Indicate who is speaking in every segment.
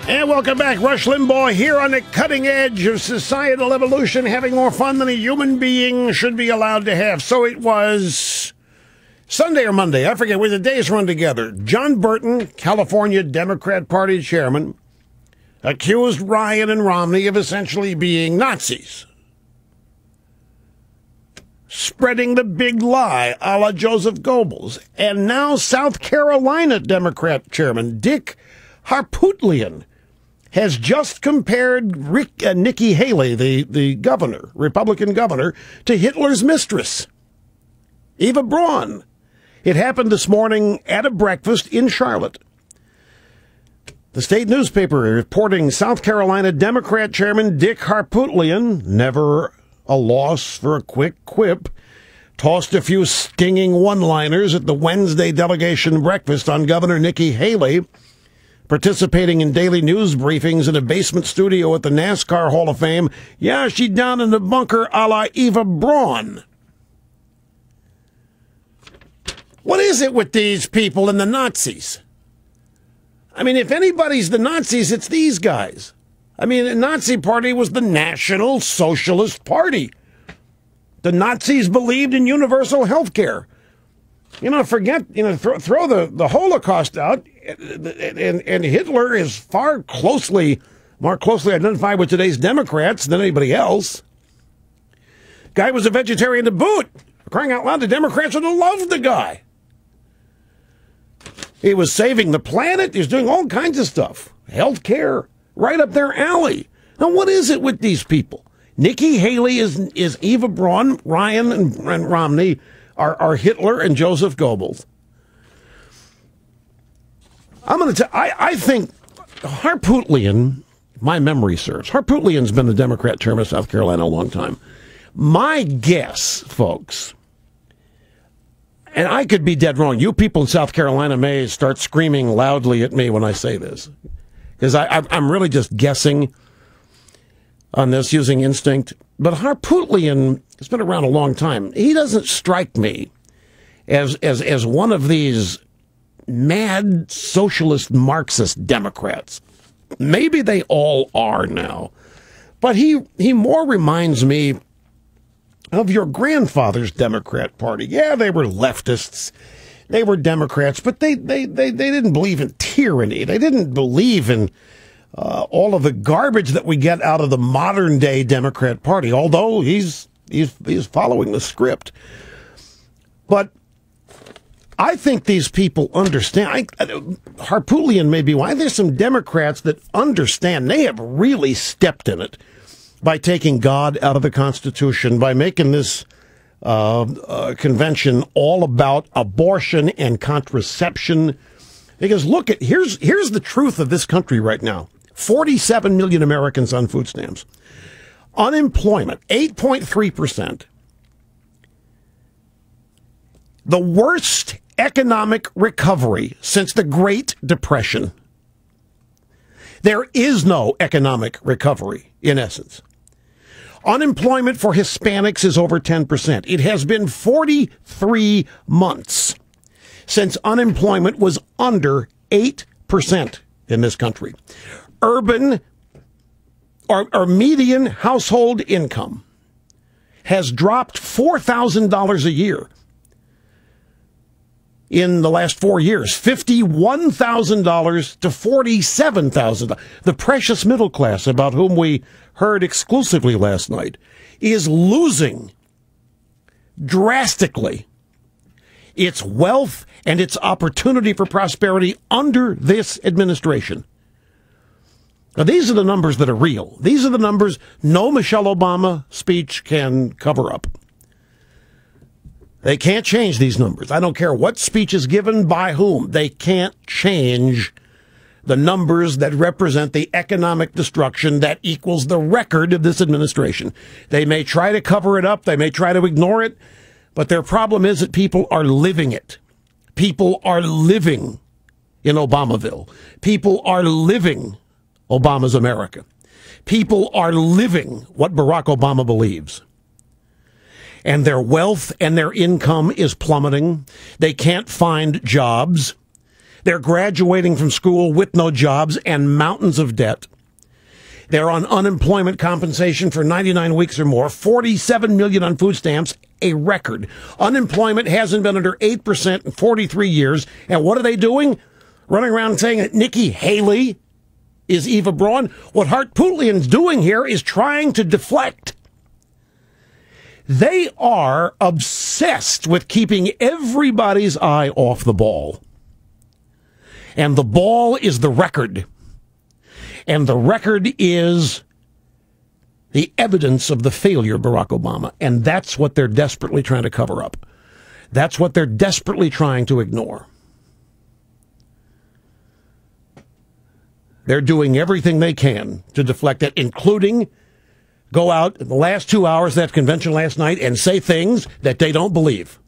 Speaker 1: And welcome back. Rush Limbaugh here on the cutting edge of societal evolution, having more fun than a human being should be allowed to have. So it was Sunday or Monday, I forget where the days run together. John Burton, California Democrat Party chairman, accused Ryan and Romney of essentially being Nazis, spreading the big lie a la Joseph Goebbels. And now South Carolina Democrat chairman Dick Harpootlian has just compared Nikki Haley, the governor, Republican governor, to Hitler's mistress, Eva Braun. It happened this morning at a breakfast in Charlotte. The state newspaper reporting South Carolina Democrat chairman Dick Harpootlian, never a loss for a quick quip, tossed a few stinging one-liners at the Wednesday delegation breakfast on Governor Nikki Haley, participating in daily news briefings in a basement studio at the NASCAR Hall of Fame. Yeah, she down in the bunker a la Eva Braun. What is it with these people and the Nazis? I mean, if anybody's the Nazis, it's these guys. I mean, the Nazi Party was the National Socialist Party. The Nazis believed in universal health care. Forget, throw the Holocaust out, and Hitler is more closely identified with today's Democrats than anybody else. Guy was a vegetarian to boot. For crying out loud, the Democrats would have loved the guy. He was saving the planet. He was doing all kinds of stuff. Health care, right up their alley. Now, what is it with these people? Nikki Haley is Eva Braun, Ryan and Romney are Hitler and Joseph Goebbels. I'm going to tell. I think Harpootlian, my memory serves, Harpootlian's been the Democrat chairman of South Carolina a long time. My guess, folks, and I could be dead wrong. You people in South Carolina may start screaming loudly at me when I say this, because I'm really just guessing on this using instinct. But Harpootlian has been around a long time. He doesn't strike me as one of these mad socialist Marxist Democrats. Maybe they all are now. But he more reminds me of your grandfather's Democrat Party. Yeah, they were leftists. They were Democrats, but they didn't believe in tyranny. They didn't believe in all of the garbage that we get out of the modern day Democrat Party, although he's following the script. But I think these people understand. Harpootlian may be why there's some Democrats that understand. They have really stepped in it by taking God out of the Constitution, by making this convention all about abortion and contraception. Because look at here's the truth of this country right now. 47 million Americans on food stamps. Unemployment, 8.3%. The worst economic recovery since the Great Depression. There is no economic recovery, in essence. Unemployment for Hispanics is over 10%. It has been 43 months since unemployment was under 8% in this country. Urban or median household income has dropped $4,000 a year in the last 4 years, $51,000 to $47,000. The precious middle class, about whom we heard exclusively last night, is losing drastically its wealth and its opportunity for prosperity under this administration. Now, these are the numbers that are real. These are the numbers no Michelle Obama speech can cover up. They can't change these numbers. I don't care what speech is given by whom. They can't change the numbers that represent the economic destruction that equals the record of this administration. They may try to cover it up. They may try to ignore it. But their problem is that people are living it. People are living in Obamaville. People are living Obama's America. People are living what Barack Obama believes. And their wealth and their income is plummeting. They can't find jobs. They're graduating from school with no jobs and mountains of debt. They're on unemployment compensation for 99 weeks or more, 47 million on food stamps, a record. Unemployment hasn't been under 8% in 43 years. And what are they doing? Running around saying that Nikki Haley is Eva Braun. What Harpootlian's doing here is trying to deflect. They are obsessed with keeping everybody's eye off the ball. And the ball is the record. And the record is the evidence of the failure of Barack Obama. And that's what they're desperately trying to cover up. That's what they're desperately trying to ignore. They're doing everything they can to deflect it, including go out in the last 2 hours of that convention last night and say things that they don't believe.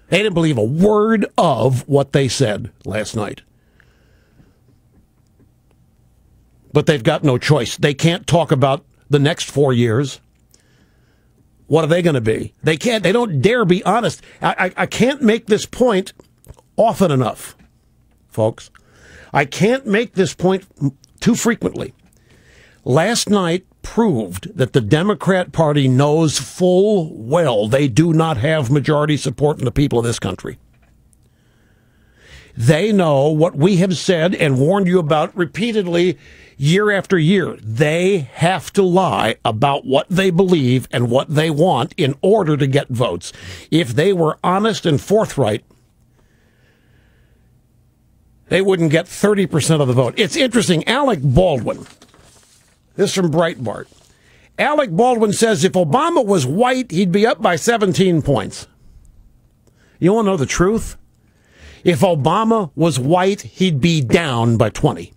Speaker 1: They didn't believe a word of what they said last night. But they've got no choice. They can't talk about the next 4 years. What are they going to be? They can't. They don't dare be honest. I can't make this point often enough, folks. I can't make this point too frequently. Last night proved that the Democrat Party knows full well they do not have majority support in the people of this country. They know what we have said and warned you about repeatedly year after year. They have to lie about what they believe and what they want in order to get votes. If they were honest and forthright, they wouldn't get 30% of the vote. It's interesting. Alec Baldwin, this is from Breitbart. Alec Baldwin says if Obama was white, he'd be up by 17 points. You want to know the truth? If Obama was white, he'd be down by 20.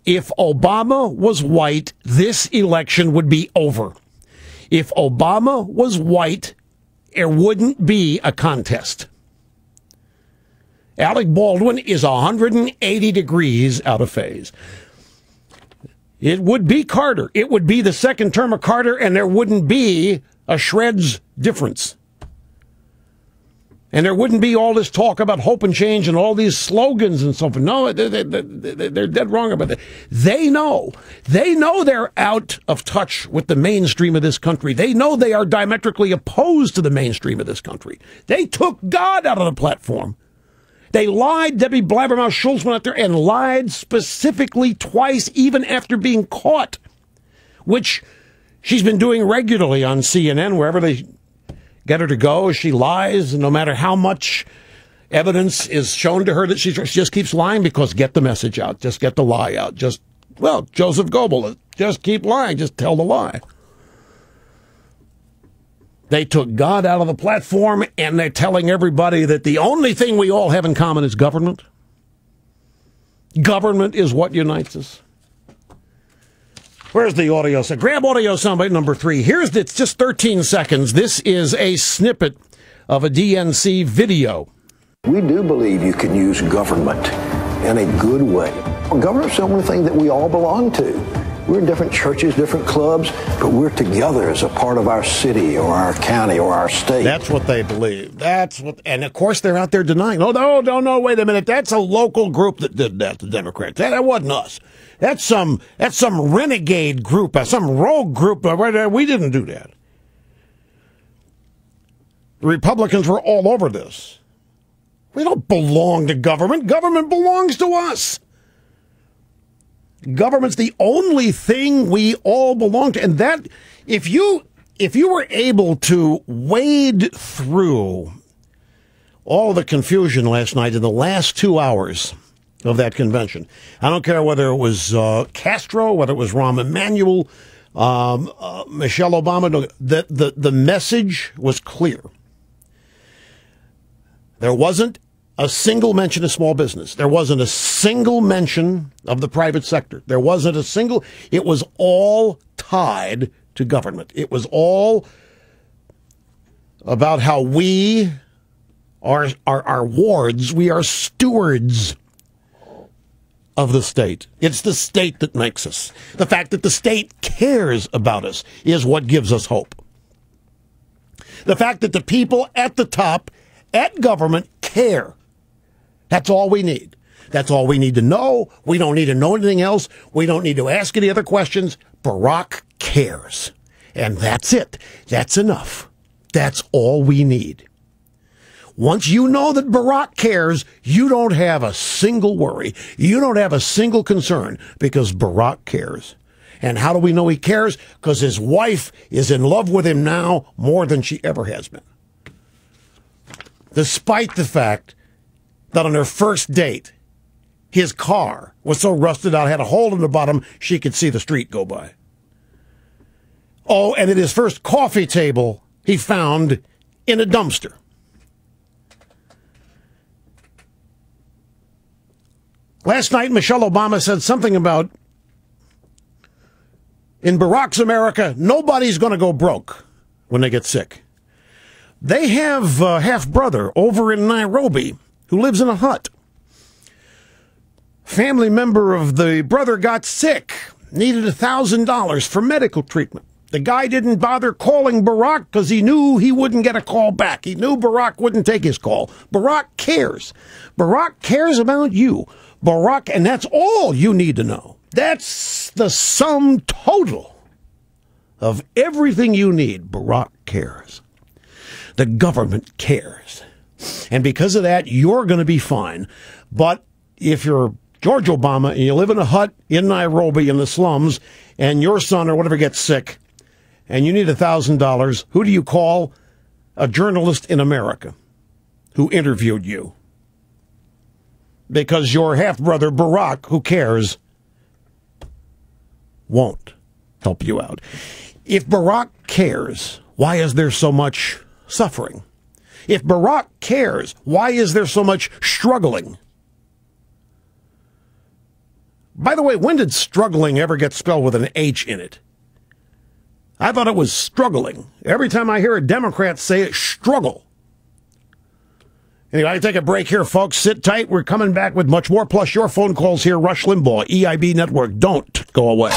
Speaker 1: If Obama was white, this election would be over. If Obama was white, there wouldn't be a contest. Alec Baldwin is 180 degrees out of phase. It would be Carter. It would be the second term of Carter, and there wouldn't be a shred's difference. And there wouldn't be all this talk about hope and change and all these slogans and so forth. No, they're dead wrong about that. They know they're out of touch with the mainstream of this country. They know they are diametrically opposed to the mainstream of this country. They took God out of the platform. They lied. Debbie Blabbermouth Schultz went out there and lied specifically twice, even after being caught, which she's been doing regularly on CNN, wherever they get her to go. She lies, and no matter how much evidence is shown to her that she just keeps lying, because get the message out. Just get the lie out. Joseph Goebbels, just keep lying. Just tell the lie. They took God out of the platform, and they're telling everybody that the only thing we all have in common is government. Government is what unites us. Where's the audio? So grab audio soundbite number 3. It's just 13 seconds. This is a snippet of a DNC video.
Speaker 2: We do believe you can use government in a good way. Government's the only thing that we all belong to. We're in different churches, different clubs, but we're together as a part of our city or our county or our state.
Speaker 1: That's what they believe. And of course they're out there denying. Oh, no, wait a minute. That's a local group that did that, the Democrats. That wasn't us. That's some renegade group, some rogue group. We didn't do that. The Republicans were all over this. We don't belong to government. Government belongs to us. Government's the only thing we all belong to. And that, if you were able to wade through all the confusion last night in the last 2 hours of that convention, I don't care whether it was Castro, whether it was Rahm Emanuel, Michelle Obama, the message was clear. There wasn't a single mention of small business. There wasn't a single mention of the private sector. There wasn't a single. It was all tied to government. It was all about how we are wards. We are stewards of the state. It's the state that makes us. The fact that the state cares about us is what gives us hope. The fact that the people at the top at government care. That's all we need. That's all we need to know. We don't need to know anything else. We don't need to ask any other questions. Barack cares. And that's it. That's enough. That's all we need. Once you know that Barack cares, you don't have a single worry. You don't have a single concern because Barack cares. And how do we know he cares? Because his wife is in love with him now more than she ever has been. Despite the fact that on their first date, his car was so rusted out, had a hole in the bottom, she could see the street go by. Oh, and at his first coffee table, he found in a dumpster. Last night, Michelle Obama said something about, in Barack's America, nobody's going to go broke when they get sick. They have a half-brother over in Nairobi who lives in a hut. Family member of the brother got sick, needed $1,000 for medical treatment. The guy didn't bother calling Barack because he knew he wouldn't get a call back. He knew Barack wouldn't take his call. Barack cares. Barack cares about you. Barack, and that's all you need to know. That's the sum total of everything you need. Barack cares. The government cares. And because of that, you're going to be fine. But if you're George Obama and you live in a hut in Nairobi in the slums and your son or whatever gets sick and you need $1,000, who do you call? A journalist in America who interviewed you. Because your half-brother, Barack, who cares, won't help you out. If Barack cares, why is there so much suffering? If Barack cares, why is there so much struggling? By the way, when did struggling ever get spelled with an H in it? I thought it was struggling. Every time I hear a Democrat say it, struggle. Anyway, I take a break here, folks. Sit tight. We're coming back with much more, plus your phone calls here. Rush Limbaugh, EIB Network. Don't go away.